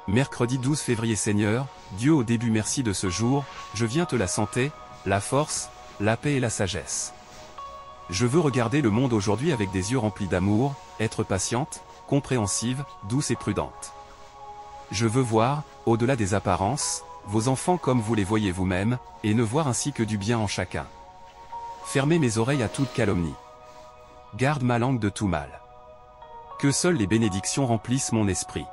Mercredi 12 février. Seigneur, Dieu, au début merci de ce jour, je viens te la santé, la force, la paix et la sagesse. Je veux regarder le monde aujourd'hui avec des yeux remplis d'amour, être patiente, compréhensive, douce et prudente. Je veux voir, au-delà des apparences, vos enfants comme vous les voyez vous-même, et ne voir ainsi que du bien en chacun. Fermez mes oreilles à toute calomnie. Garde ma langue de tout mal. Que seules les bénédictions remplissent mon esprit.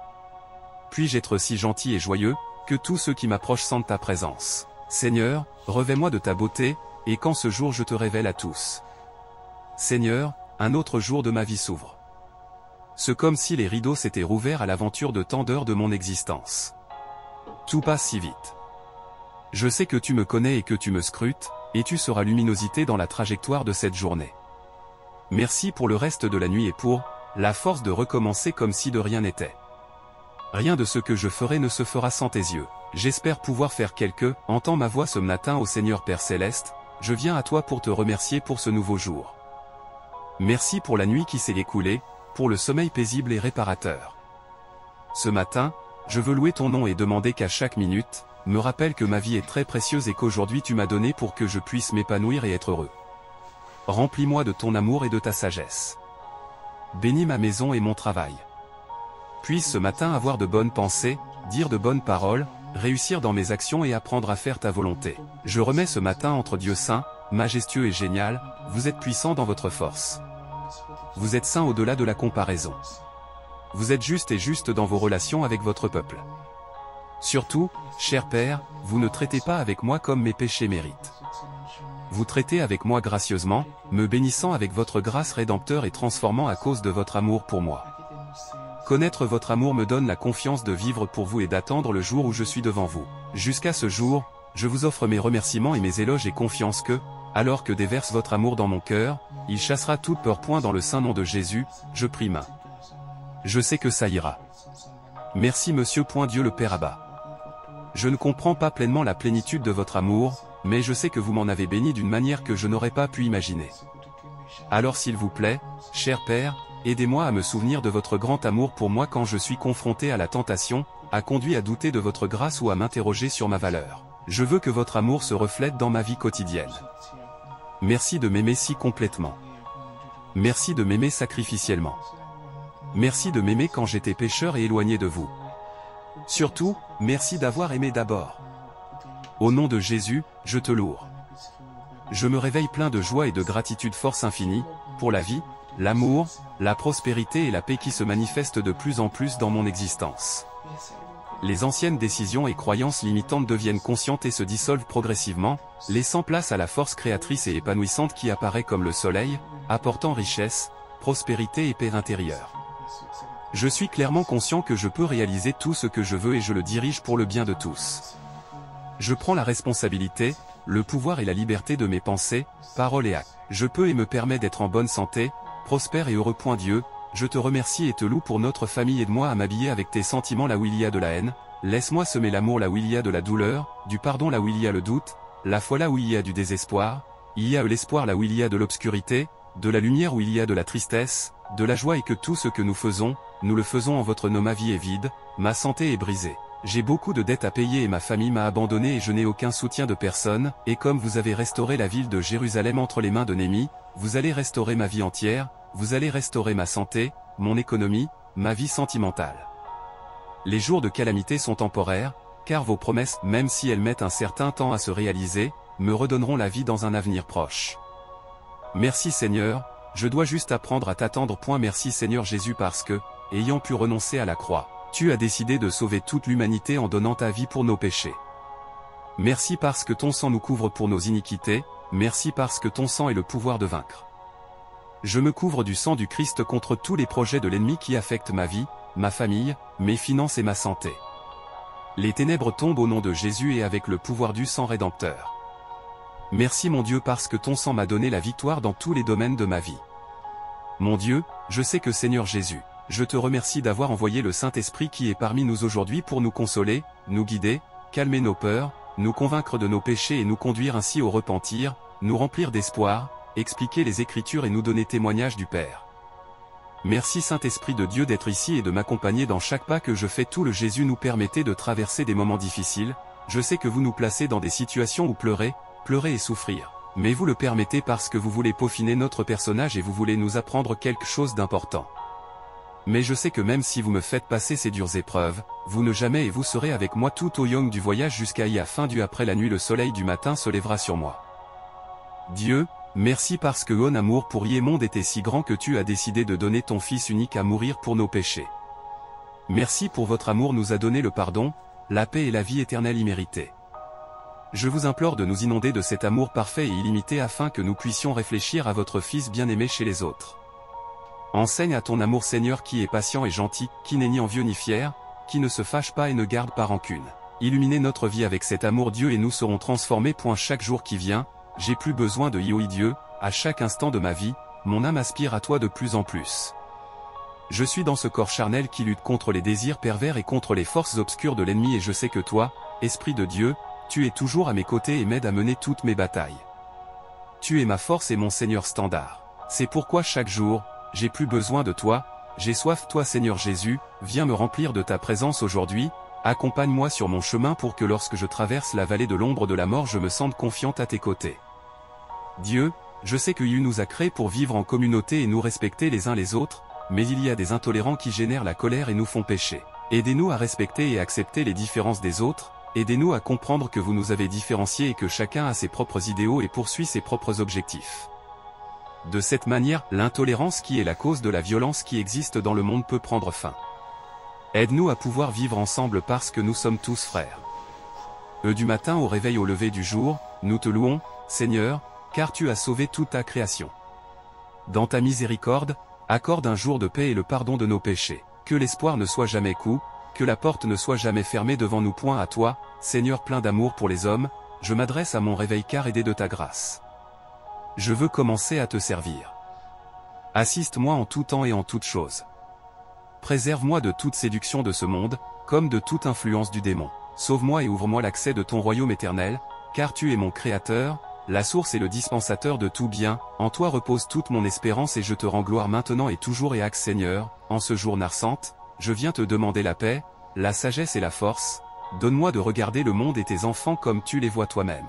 Puis-je être si gentil et joyeux, que tous ceux qui m'approchent sentent ta présence. Seigneur, revêt-moi de ta beauté, et qu'en ce jour je te révèle à tous. Seigneur, un autre jour de ma vie s'ouvre. C'est comme si les rideaux s'étaient rouverts à l'aventure de tant d'heures de mon existence. Tout passe si vite. Je sais que tu me connais et que tu me scrutes, et tu seras luminosité dans la trajectoire de cette journée. Merci pour le reste de la nuit et pour la force de recommencer comme si de rien n'était. Rien de ce que je ferai ne se fera sans tes yeux. J'espère pouvoir faire entends ma voix ce matin au Seigneur Père Céleste, je viens à toi pour te remercier pour ce nouveau jour. Merci pour la nuit qui s'est écoulée, pour le sommeil paisible et réparateur. Ce matin, je veux louer ton nom et demander qu'à chaque minute, me rappelle que ma vie est très précieuse et qu'aujourd'hui tu m'as donné pour que je puisse m'épanouir et être heureux. Remplis-moi de ton amour et de ta sagesse. Bénis ma maison et mon travail. Puisse ce matin avoir de bonnes pensées, dire de bonnes paroles, réussir dans mes actions et apprendre à faire ta volonté. Je remets ce matin entre Dieu saint, majestueux et génial, vous êtes puissant dans votre force. Vous êtes saint au-delà de la comparaison. Vous êtes juste et juste dans vos relations avec votre peuple. Surtout, cher Père, vous ne traitez pas avec moi comme mes péchés méritent. Vous traitez avec moi gracieusement, me bénissant avec votre grâce rédempteur et transformant à cause de votre amour pour moi. Connaître votre amour me donne la confiance de vivre pour vous et d'attendre le jour où je suis devant vous. Jusqu'à ce jour, je vous offre mes remerciements et mes éloges et confiance que, alors que déverse votre amour dans mon cœur, il chassera toute peur. Dans le saint nom de Jésus, je prie. Je sais que ça ira. Merci Monsieur. Dieu le Père Abba. Je ne comprends pas pleinement la plénitude de votre amour, mais je sais que vous m'en avez béni d'une manière que je n'aurais pas pu imaginer. Alors s'il vous plaît, cher Père, aidez-moi à me souvenir de votre grand amour pour moi quand je suis confronté à la tentation, à conduit à douter de votre grâce ou à m'interroger sur ma valeur. Je veux que votre amour se reflète dans ma vie quotidienne. Merci de m'aimer si complètement. Merci de m'aimer sacrificiellement. Merci de m'aimer quand j'étais pécheur et éloigné de vous. Surtout, merci d'avoir aimé d'abord. Au nom de Jésus, je te loue. Je me réveille plein de joie et de gratitude force infinie, pour la vie, l'amour, la prospérité et la paix qui se manifestent de plus en plus dans mon existence. Les anciennes décisions et croyances limitantes deviennent conscientes et se dissolvent progressivement, laissant place à la force créatrice et épanouissante qui apparaît comme le soleil, apportant richesse, prospérité et paix intérieure. Je suis clairement conscient que je peux réaliser tout ce que je veux et je le dirige pour le bien de tous. Je prends la responsabilité, le pouvoir et la liberté de mes pensées, paroles et actes. Je peux et me permets d'être en bonne santé, prospère et heureux. Dieu, je te remercie et te loue pour notre famille. Aide-moi à m'habiller avec tes sentiments là où il y a de la haine, laisse-moi semer l'amour là où il y a de la douleur, du pardon là où il y a le doute, la foi là où il y a du désespoir, il y a l'espoir là où il y a de l'obscurité, de la lumière où il y a de la tristesse, de la joie et que tout ce que nous faisons, nous le faisons en votre nom. Ma vie est vide, ma santé est brisée. J'ai beaucoup de dettes à payer et ma famille m'a abandonné et je n'ai aucun soutien de personne, et comme vous avez restauré la ville de Jérusalem entre les mains de Néhémie, vous allez restaurer ma vie entière, vous allez restaurer ma santé, mon économie, ma vie sentimentale. Les jours de calamité sont temporaires, car vos promesses, même si elles mettent un certain temps à se réaliser, me redonneront la vie dans un avenir proche. Merci Seigneur, je dois juste apprendre à t'attendre. Merci Seigneur Jésus parce que, ayant pu renoncer à la croix, tu as décidé de sauver toute l'humanité en donnant ta vie pour nos péchés. Merci parce que ton sang nous couvre pour nos iniquités, merci parce que ton sang est le pouvoir de vaincre. Je me couvre du sang du Christ contre tous les projets de l'ennemi qui affectent ma vie, ma famille, mes finances et ma santé. Les ténèbres tombent au nom de Jésus et avec le pouvoir du sang rédempteur. Merci mon Dieu parce que ton sang m'a donné la victoire dans tous les domaines de ma vie. Mon Dieu, je sais que Seigneur Jésus, je te remercie d'avoir envoyé le Saint-Esprit qui est parmi nous aujourd'hui pour nous consoler, nous guider, calmer nos peurs, nous convaincre de nos péchés et nous conduire ainsi au repentir, nous remplir d'espoir, expliquer les Écritures et nous donner témoignage du Père. Merci Saint-Esprit de Dieu d'être ici et de m'accompagner dans chaque pas que je fais. Tout le Jésus nous permettez de traverser des moments difficiles. Je sais que vous nous placez dans des situations où pleurer et souffrir. Mais vous le permettez parce que vous voulez peaufiner notre personnage et vous voulez nous apprendre quelque chose d'important. Mais je sais que même si vous me faites passer ces dures épreuves, vous ne jamais et vous serez avec moi tout au long du voyage jusqu'à la fin du après la nuit le soleil du matin se lèvera sur moi. Dieu, merci parce que ton amour pour le monde était si grand que tu as décidé de donner ton Fils unique à mourir pour nos péchés. Merci pour votre amour nous a donné le pardon, la paix et la vie éternelle imméritée. Je vous implore de nous inonder de cet amour parfait et illimité afin que nous puissions réfléchir à votre Fils bien-aimé chez les autres. Enseigne à ton amour Seigneur qui est patient et gentil, qui n'est ni envieux ni fier, qui ne se fâche pas et ne garde pas rancune. Illuminez notre vie avec cet amour Dieu et nous serons transformés. Chaque jour qui vient, j'ai plus besoin de Dieu, à chaque instant de ma vie, mon âme aspire à toi de plus en plus. Je suis dans ce corps charnel qui lutte contre les désirs pervers et contre les forces obscures de l'ennemi et je sais que toi, Esprit de Dieu, tu es toujours à mes côtés et m'aides à mener toutes mes batailles. Tu es ma force et mon Seigneur standard. C'est pourquoi chaque jour, j'ai plus besoin de toi, j'ai soif toi Seigneur Jésus, viens me remplir de ta présence aujourd'hui, accompagne-moi sur mon chemin pour que lorsque je traverse la vallée de l'ombre de la mort je me sente confiante à tes côtés. Dieu, je sais que Tu nous as créés pour vivre en communauté et nous respecter les uns les autres, mais il y a des intolérants qui génèrent la colère et nous font pécher. Aidez-nous à respecter et accepter les différences des autres, aidez-nous à comprendre que vous nous avez différenciés et que chacun a ses propres idéaux et poursuit ses propres objectifs. De cette manière, l'intolérance qui est la cause de la violence qui existe dans le monde peut prendre fin. Aide-nous à pouvoir vivre ensemble parce que nous sommes tous frères. Du matin au réveil au lever du jour, nous te louons, Seigneur, car tu as sauvé toute ta création. Dans ta miséricorde, accorde un jour de paix et le pardon de nos péchés. Que l'espoir ne soit jamais coupé, que la porte ne soit jamais fermée devant nous. À toi, Seigneur plein d'amour pour les hommes, je m'adresse à mon réveil car aidé de ta grâce. Je veux commencer à te servir. Assiste-moi en tout temps et en toutes choses. Préserve-moi de toute séduction de ce monde, comme de toute influence du démon. Sauve-moi et ouvre-moi l'accès de ton royaume éternel, car tu es mon Créateur, la source et le dispensateur de tout bien, en toi repose toute mon espérance et je te rends gloire maintenant et toujours et axe Seigneur, en ce jour naissante, je viens te demander la paix, la sagesse et la force, donne-moi de regarder le monde et tes enfants comme tu les vois toi-même.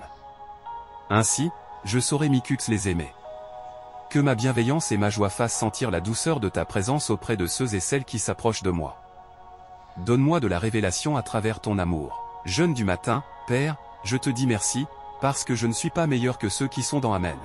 Ainsi, je saurai les aimer. Que ma bienveillance et ma joie fassent sentir la douceur de ta présence auprès de ceux et celles qui s'approchent de moi. Donne-moi de la révélation à travers ton amour. Jeune du matin, Père, je te dis merci, parce que je ne suis pas meilleur que ceux qui sont dans Amen.